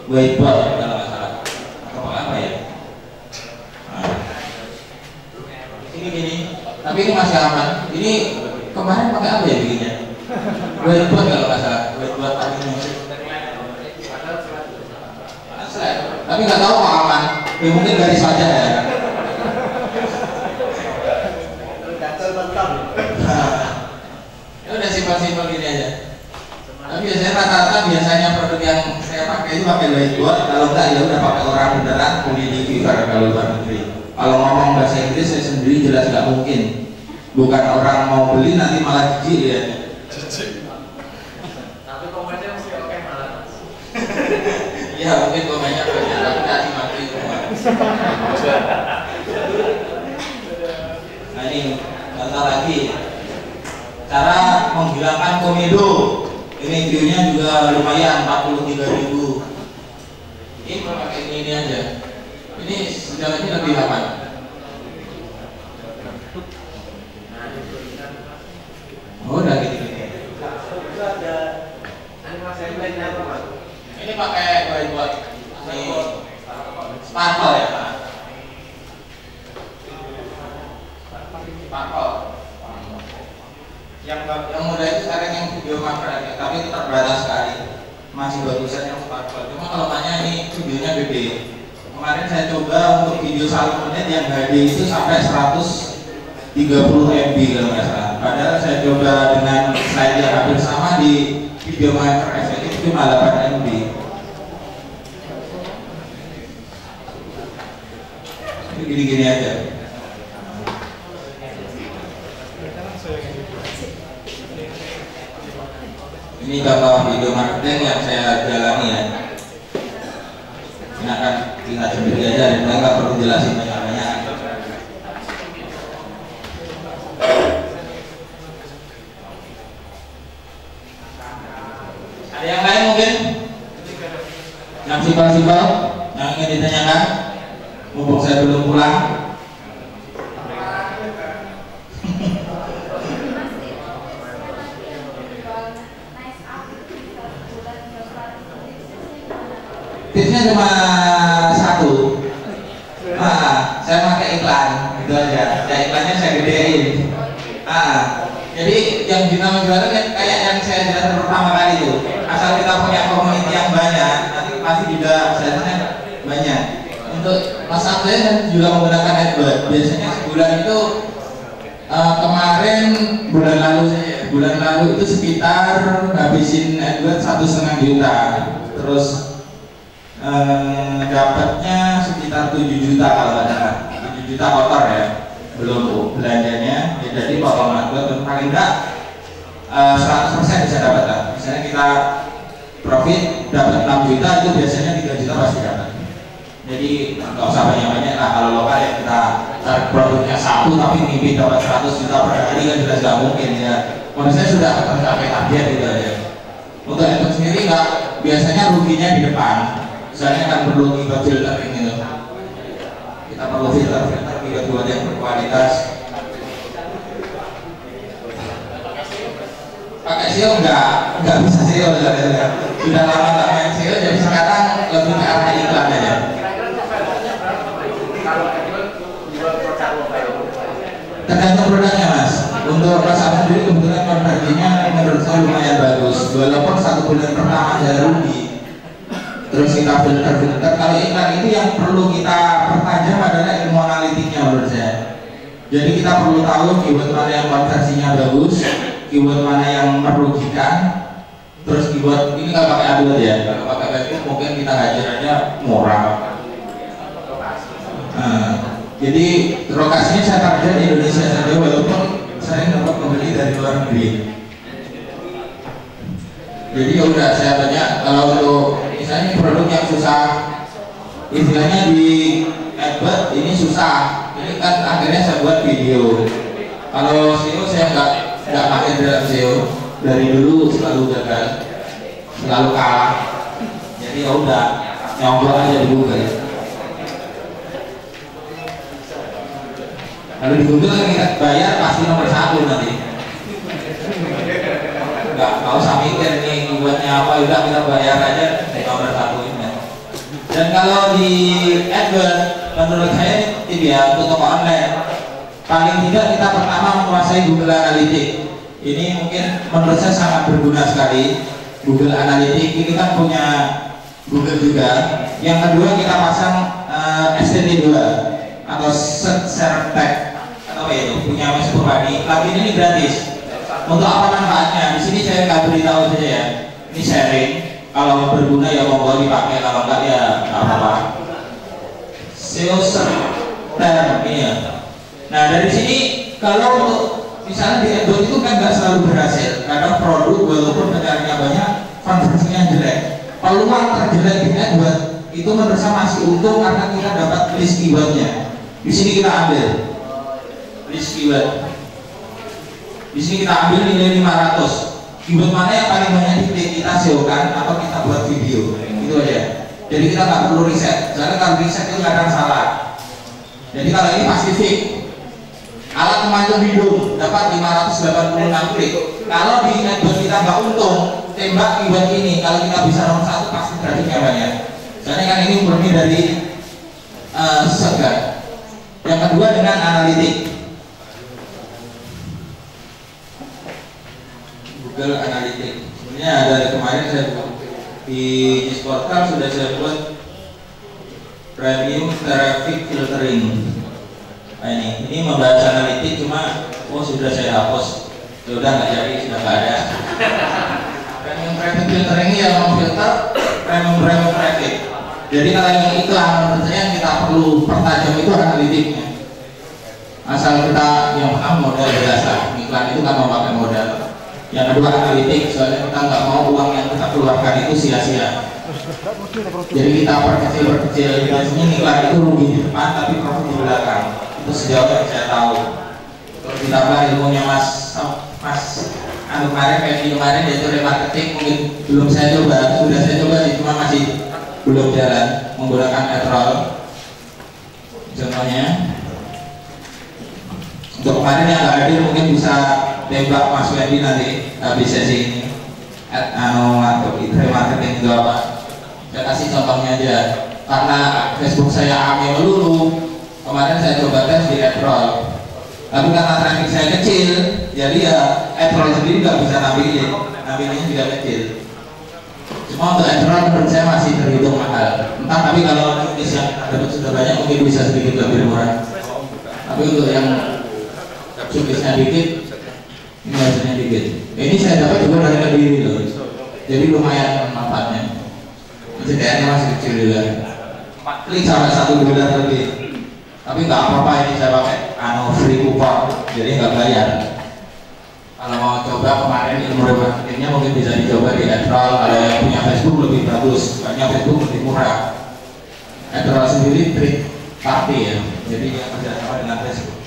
whiteboard kalau nggak salah atau apa ya. Nah, ini tapi ini masih aman. Ini kemarin pakai apa ya bikinnya? Whiteboard kalau nggak salah, whiteboard pakainya. Tapi nggak tahu kok aman. Ya mungkin garis saja ya. Ya udah simpel-simpel gini aja. Tapi biasanya rata-rata produk yang saya pakai itu pakai whiteboard. Kalau enggak ya udah pakai orang beneran kuliah di Fiverr kalau luar negeri. Kalau ngomong bahasa Inggris saya sendiri jelas nggak mungkin. Bukan orang mau beli nanti malah jijik ya.
Tapi komennya mesti oke malah.
Iya mungkin komennya banyak tapi tadi mati semua. Nah ini contoh lagi cara menghilangkan komedo. Ini viewnya juga lumayan 43.000. Ini pakai ini aja. Ini sejalannya lebih aman. Oh udah gitu. Ini pakai whiteboard. Ini sparkle ya Pak. Sparkle. Yang mudah itu sekarang yang video makro ya, tapi itu terbatas sekali. Masih bagusan yang sparkle. Cuma kalau tanya ini videonya gede. Kemarin saya coba untuk video 1 menit yang HD itu sampai 130 MB kalau nggak salah. Padahal saya coba dengan slide yang hampir sama di video makro itu cuma 8 MB. Gini-gini aja. Ini contoh video marketing yang saya jalani ya. Ini akan lihat sendiri aja dan saya nggak perlu jelasin banyak-banyak. Ada yang lain mungkin? Yang simpel-simpel yang ingin ditanyakan? Mumpung saya belum pulang. Tipsnya cuma satu. Saya pakai iklan, itu aja. Ya iklannya saya gedein. Jadi yang dinamakan jualan kayak yang saya jelaskan pertama kali itu. Asal kita punya komunitas yang banyak, nanti pasti juga sebenarnya banyak. Untuk masalah saya juga menggunakan AdWords. Biasanya sebulan itu kemarin bulan lalu itu sekitar habisin AdWords 1,5 juta. Terus dapatnya sekitar 7 juta kalau nggak salah, 7 juta kotor ya, belum belanjanya. Ya, jadi potong AdWords paling enggak 100% bisa dapat lah. Misalnya kita profit dapat 6 juta itu biasanya 3 juta pasti dapat. Jadi nggak usah banyak-banyak lah. Kalau lokal ya kita cari produknya satu tapi mimpi dapat 100 juta per hari kan jelas nggak mungkin ya. Menurut saya sudah tercapai target gitu aja. Untuk AdWords sendiri nggak, biasanya ruginya di depan. Misalnya kan perlu kita filter ini loh. Kita perlu filter buat yang berkualitas. Pakai SEO nggak bisa SEO sudah lama nggak main SEO, jadi sekarang lebih ke arah iklan aja. Tergantung produknya mas. Untuk rasa sendiri kebetulan konversinya menurut saya lumayan bagus. Walaupun 1 bulan pertama saya rugi. Terus kita filter. Kalau iklan itu yang perlu kita pertajam adalah ilmu analitiknya menurut saya. Jadi kita perlu tahu keyword mana yang konversinya bagus, keyword mana yang merugikan. Terus keyword ini kalau pakai AdWords ya. Kalau pakai Facebook mungkin kita hajar aja murah. Jadi lokasinya saya target di Indonesia saja, walaupun saya dapat membeli dari luar negeri. Jadi ya udah saya banyak kalau untuk misalnya produk yang susah, istilahnya di AdWords ini susah. Ini kan akhirnya saya buat video. Kalau SEO saya nggak pakai dalam SEO, dari dulu selalu gagal, selalu kalah. Jadi ya udah nyoba aja di Google. Kalau di Google kita bayar pasti nomor 1 nanti. Nggak usah mikir nih buatnya apa, udah kita bayar aja nomor 1 ini. Dan kalau di AdWords menurut saya itu ya untuk toko online paling tidak kita pertama menguasai Google Analytics. Ini mungkin menurut saya sangat berguna sekali. Google Analytics ini kan punya Google juga. Yang kedua kita pasang STT2 atau Search Tag atau apa itu punya Mas Purwadi. Plugin ini gratis. Untuk apa manfaatnya? Di sini saya nggak beritahu saja ya. Ini sharing. Kalau berguna ya monggo dipakai, kalau enggak ya nggak apa-apa. SEO term ya. Nah dari sini kalau untuk misalnya di AdWords itu kan nggak selalu berhasil. Kadang produk walaupun pencariannya banyak, konversinya jelek. Peluang terjelek di AdWords itu menurut saya masih untung karena kita dapat list keywordnya. Di sini kita ambil list keyword. Di sini kita ambil nilai 500. Keyword mana yang paling banyak diklik kita SEO kan atau kita buat video, itu aja. Jadi kita nggak perlu riset. Soalnya kalau riset itu kadang salah. Jadi kalau ini pasti fix. Alat pemancung hidung dapat 586 klik. Kalau di AdWords kita nggak untung, tembak keyword ini. Kalau kita bisa nomor 1 pasti grafiknya banyak. Soalnya kan ini murni dari segar. Yang kedua dengan analitik. Google Analytics. Sebenarnya dari kemarin saya buat di Portal sudah saya buat premium traffic filtering. Nah ini membahas analitik cuma sudah saya hapus. Ya udah nggak jadi, sudah nggak ada. Premium traffic filtering ini yang memfilter premium traffic. Jadi kalau yang iklan menurut saya yang kita perlu pertajam itu analitiknya. Asal kita yang paham modal biasa, iklan itu kan memakai modal. Yang kedua analitik, soalnya kita nggak mau uang yang kita keluarkan itu sia-sia. Jadi kita perkecil, biasanya iklan itu rugi di depan tapi profit di belakang. Itu sejauh yang saya tahu. Terus ditambah ilmunya Mas kemarin kayak kemarin yaitu remarketing mungkin belum saya coba, sudah saya coba sih cuma masih belum jalan menggunakan AdRoll. Contohnya, untuk kemarin yang nggak hadir mungkin bisa tembak Mas Wendy nanti habis sesi ini atau remarketing itu apa. Saya kasih contohnya aja karena Facebook saya ame melulu. Kemarin saya coba tes di AdRoll, tapi karena traffic saya kecil, jadi ya AdRoll sendiri nggak bisa nampilnya juga kecil. Cuma untuk AdRoll menurut saya masih terhitung mahal. Entah tapi kalau notice yang dapat sudah banyak mungkin bisa sedikit lebih murah. Tapi untuk yang subisnya dikit, ini hasilnya dikit. Ini saya dapat juga dari Kediri loh. Jadi lumayan manfaatnya. CTR-nya masih kecil juga. 4 klik sampai $1 lebih. Tapi nggak apa-apa, ini saya pakai free coupon, jadi nggak bayar. Kalau mau coba kemarin ilmu remarketingnya mungkin bisa dicoba di AdRoll. Kalau yang punya Facebook lebih bagus, karena Facebook lebih murah. AdRoll sendiri third party ya, jadi dia kerjasama dengan Facebook.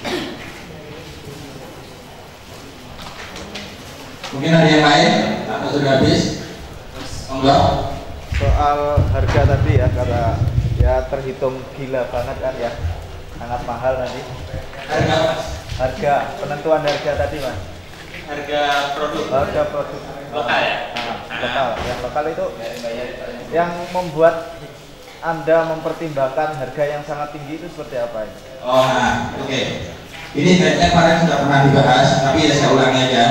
Mungkin ada yang lain atau sudah habis? Enggak.
Soal harga tadi ya, karena ya terhitung gila banget kan ya, sangat mahal nanti. Harga penentuan harga tadi Mas.
Harga produk
lokal ya. Lokal. Yang lokal itu yang membuat Anda mempertimbangkan harga yang sangat tinggi itu seperti apa ini?
Oke. Ini sebenarnya kemarin sudah pernah dibahas, tapi ya saya ulangi aja.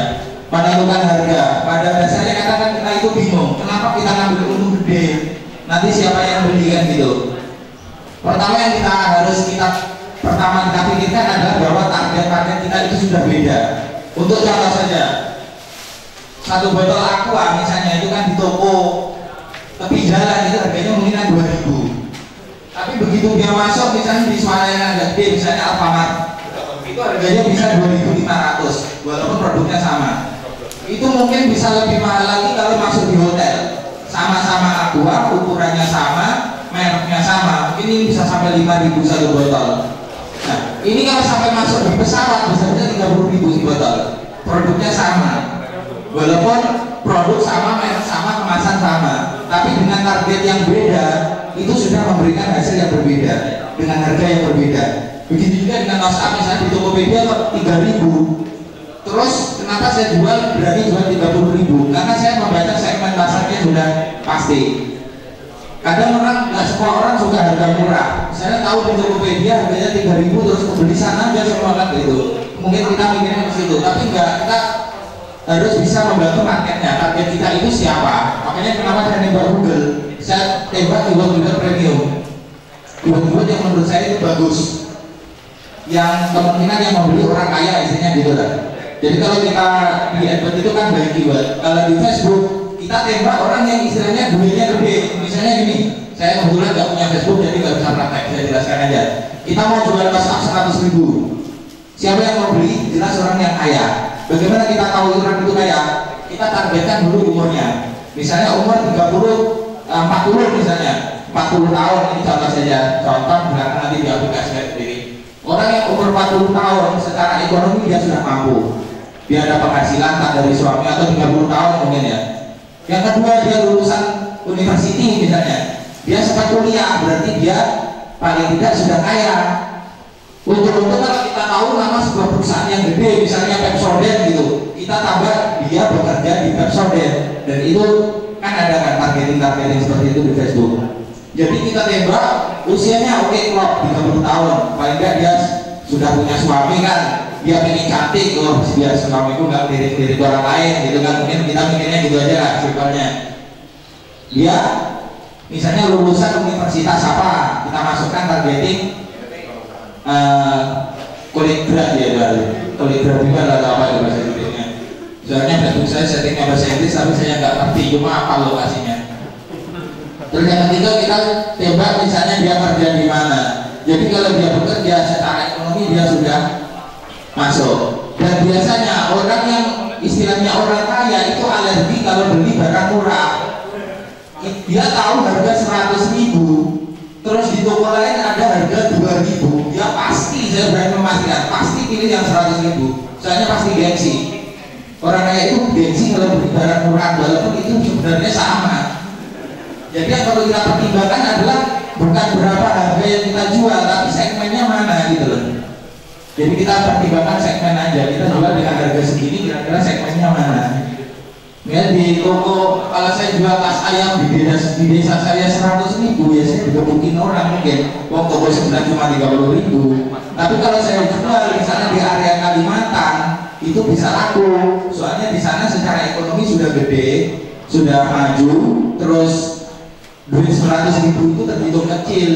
Menentukan harga, pada dasarnya katakan kita itu bingung, kenapa kita ngambil untung gede, nanti siapa yang beli kan gitu. Pertama yang pertama kita pikirkan adalah bahwa target kita itu sudah beda. Untuk contoh saja, 1 botol aqua misalnya itu kan di toko tepi jalan itu harganya mungkin 2.000. Tapi begitu dia masuk misalnya di swalayan yang agak gede, misalnya Alfamart, itu harganya bisa 2.500 walaupun produknya sama. Itu mungkin bisa lebih mahal lagi kalau masuk di hotel. Sama-sama aqua, ukurannya sama, mereknya sama, mungkin ini bisa sampai 5.000 1 botol. Nah, Ini kalau sampai masuk di pesawat bisa 30.000 di botol. Produknya sama, walaupun produk sama, merek sama, kemasan sama, tapi dengan target yang beda itu sudah memberikan hasil yang berbeda dengan harga yang berbeda. Begitu juga dengan kaos A, misalnya di Tokopedia 3.000. Terus kenapa saya berani jual 30.000? Karena saya membaca segmen pasarnya sudah pasti. Kadang orang, nggak semua orang suka harga murah. Saya tahu di Tokopedia harganya 3.000 terus kebeli sana dia semua kan gitu. Mungkin kita mikirnya ke situ, tapi enggak, kita harus bisa membantu marketnya. Target kita itu siapa? Makanya kenapa saya nembak Google, saya tembak keyword premium, keyword yang menurut saya itu bagus, yang kemungkinan yang membeli orang kaya isinya gitu kan. Jadi kalau kita di AdWords itu kan banyak keyword. Kalau di Facebook kita tembak orang yang istilahnya duitnya gede. Misalnya gini, saya kebetulan nggak punya Facebook jadi nggak bisa praktek, saya jelaskan aja. Kita mau jual kaos 100.000. Siapa yang mau beli? Jelas orang yang kaya. Bagaimana kita tahu orang itu kaya? Kita targetkan dulu umurnya. Misalnya umur 40 misalnya, 40 tahun, ini contoh saja. Contoh belakang nanti di aplikasi sendiri. Orang yang umur 40 tahun secara ekonomi dia sudah mampu. Dia ada penghasilan tak dari suami atau 30 tahun mungkin ya. Yang kedua dia lulusan university misalnya. Dia sempat kuliah, berarti dia paling tidak sudah kaya. Untuk kalau kita tahu nama sebuah perusahaan yang gede, misalnya Pepsodent gitu, kita tambah dia bekerja di Pepsodent, dan itu kan ada kan targeting seperti itu di Facebook. Jadi kita tembak usianya oke, klop 30 tahun, paling nggak dia sudah punya suami kan, dia pengen cantik, biar suamiku nggak lirik orang lain gitu kan, mungkin kita mikirnya gitu aja lah simpelnya. Dia misalnya lulusan universitas apa, kita masukkan targeting koligraf ya, koligraf juga atau apa itu bahasa Inggrisnya. Soalnya Facebook saya settingnya bahasa Inggris tapi saya nggak ngerti, cuma apa lokasinya. Terus yang ketiga kita tembak misalnya dia kerja di mana. Jadi kalau dia bekerja secara ekonomi dia sudah masuk. Dan biasanya orang yang istilahnya orang kaya itu alergi kalau beli barang murah. Dia tahu harga 100.000. Terus di toko lain ada harga 2.000, dia pasti, saya berani memastikan, pasti pilih yang 100.000. Soalnya pasti gengsi. Orang kaya itu gengsi kalau beli barang murah, walaupun itu sebenarnya sama. Jadi yang perlu kita pertimbangkan adalah bukan berapa harga yang kita jual, tapi segmennya mana gitu loh. Jadi kita pertimbangkan segmen aja, kita jual dengan harga segini, kira-kira segmennya mana. Ya di toko, kalau saya jual tas ayam di desa saya 100.000 ya saya digebukin orang mungkin. Wong toko sebelah cuma 30.000. Tapi kalau saya jual misalnya di area Kalimantan itu bisa laku. Soalnya di sana secara ekonomi sudah gede, sudah maju, terus duit 100.000 itu terhitung kecil.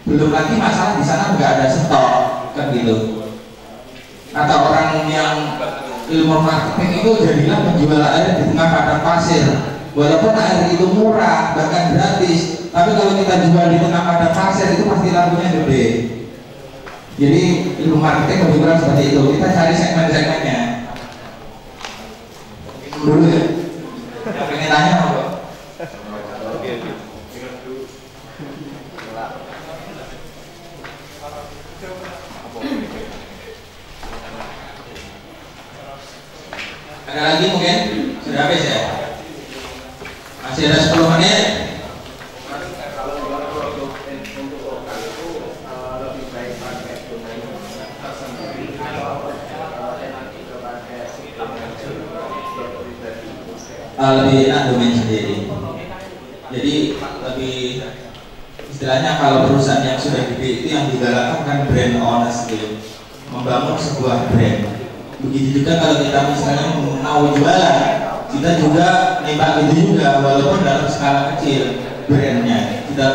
Belum lagi masalah di sana nggak ada stok kan gitu. Atau orang yang ilmu marketing itu jadilah menjual air di tengah padang pasir, walaupun air itu murah bahkan gratis, tapi kalau kita jual di tengah padang pasir itu pasti lakunya gede. Jadi ilmu marketing lebih kurang seperti itu. Kita cari segmen-segmennya dulu ya. Yang pengen tanya apa? Ada lagi mungkin? Sudah habis ya? Masih ada 10 menit? Lebih enak domain sendiri. Jadi lebih istilahnya kalau perusahaan yang sudah gede itu yang digalakkan kan brand honest gitu, membangun sebuah brand. Begitu juga kalau kita misalnya mau jualan, kita juga nembak itu juga, walaupun dalam skala kecil brandnya. Kita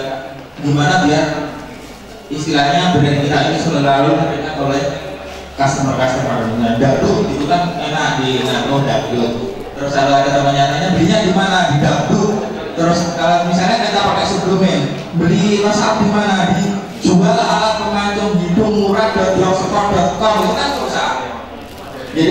gimana biar istilahnya brand kita ini selalu terlihat oleh customer. Nah, dangdut itu kan enak di dangdut. Terus kalau ada temannya tanya belinya di mana, di dangdut. Terus kalau misalnya kita pakai suplemen, beli masak di mana, dijual alat pemancung hidung murah.blogspot.com, itu kan susah. Jadi